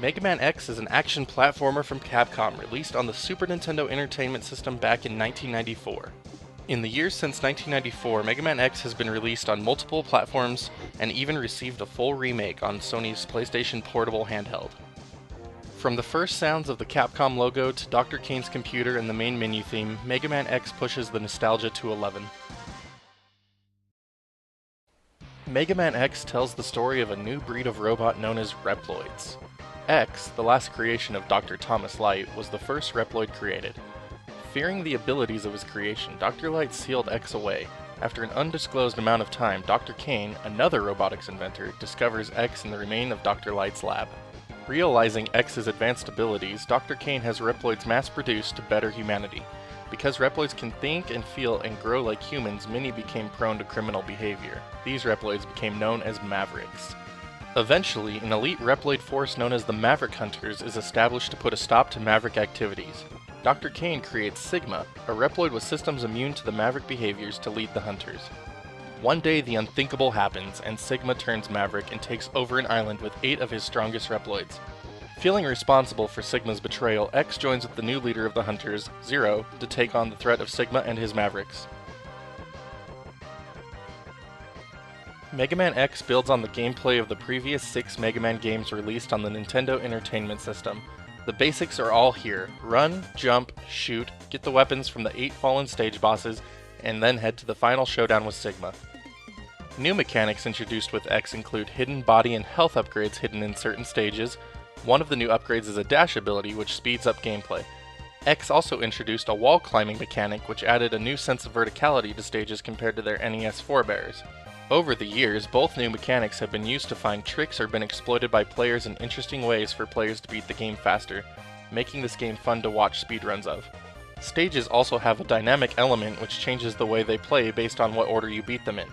Mega Man X is an action platformer from Capcom released on the Super Nintendo Entertainment System back in 1994. In the years since 1994, Mega Man X has been released on multiple platforms and even received a full remake on Sony's PlayStation Portable handheld. From the first sounds of the Capcom logo to Dr. Kane's computer and the main menu theme, Mega Man X pushes the nostalgia to 11. Mega Man X tells the story of a new breed of robot known as Reploids. X, the last creation of Dr. Thomas Light, was the first Reploid created. Fearing the abilities of his creation, Dr. Light sealed X away. After an undisclosed amount of time, Dr. Kane, another robotics inventor, discovers X in the remain of Dr. Light's lab. Realizing X's advanced abilities, Dr. Kane has Reploids mass-produced to better humanity. Because Reploids can think and feel and grow like humans, many became prone to criminal behavior. These Reploids became known as Mavericks. Eventually, an elite Reploid force known as the Maverick Hunters is established to put a stop to Maverick activities. Dr. Kane creates Sigma, a Reploid with systems immune to the Maverick behaviors to lead the Hunters. One day the unthinkable happens, and Sigma turns Maverick and takes over an island with 8 of his strongest Reploids. Feeling responsible for Sigma's betrayal, X joins with the new leader of the Hunters, Zero, to take on the threat of Sigma and his Mavericks. Mega Man X builds on the gameplay of the previous 6 Mega Man games released on the Nintendo Entertainment System. The basics are all here: run, jump, shoot, get the weapons from the 8 fallen stage bosses, and then head to the final showdown with Sigma. New mechanics introduced with X include hidden body and health upgrades hidden in certain stages. One of the new upgrades is a dash ability, which speeds up gameplay. X also introduced a wall climbing mechanic, which added a new sense of verticality to stages compared to their NES forebears. Over the years, both new mechanics have been used to find tricks or been exploited by players in interesting ways for players to beat the game faster, making this game fun to watch speedruns of. Stages also have a dynamic element which changes the way they play based on what order you beat them in.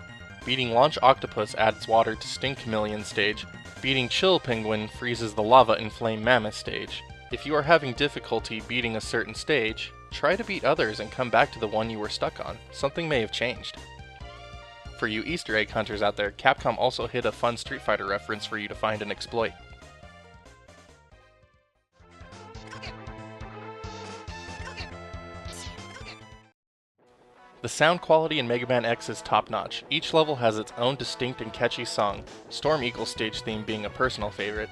Beating Launch Octopus adds water to Stink Chameleon stage. Beating Chill Penguin freezes the lava in Flame Mammoth stage. If you are having difficulty beating a certain stage, try to beat others and come back to the one you were stuck on. Something may have changed. For you Easter egg hunters out there, Capcom also hid a fun Street Fighter reference for you to find and exploit. The sound quality in Mega Man X is top-notch. Each level has its own distinct and catchy song, Storm Eagle stage theme being a personal favorite.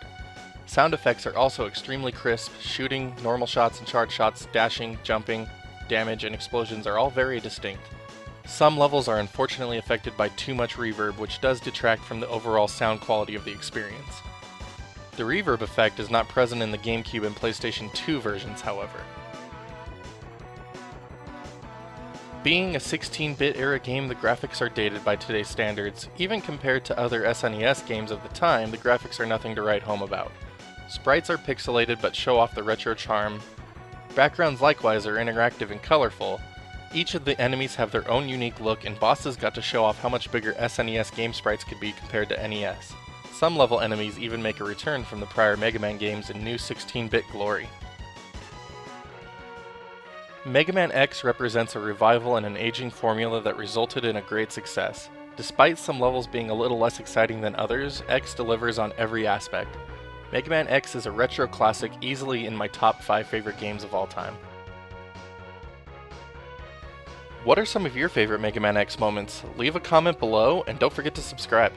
Sound effects are also extremely crisp. Shooting, normal shots and charge shots, dashing, jumping, damage, and explosions are all very distinct. Some levels are unfortunately affected by too much reverb, which does detract from the overall sound quality of the experience. The reverb effect is not present in the GameCube and PlayStation 2 versions, however. Being a 16-bit era game, the graphics are dated by today's standards. Even compared to other SNES games of the time, the graphics are nothing to write home about. Sprites are pixelated but show off the retro charm. Backgrounds likewise are interactive and colorful. Each of the enemies have their own unique look, and bosses got to show off how much bigger SNES game sprites could be compared to NES. Some level enemies even make a return from the prior Mega Man games in new 16-bit glory. Mega Man X represents a revival and an aging formula that resulted in a great success. Despite some levels being a little less exciting than others, X delivers on every aspect. Mega Man X is a retro classic, easily in my top 5 favorite games of all time. What are some of your favorite Mega Man X moments? Leave a comment below, and don't forget to subscribe.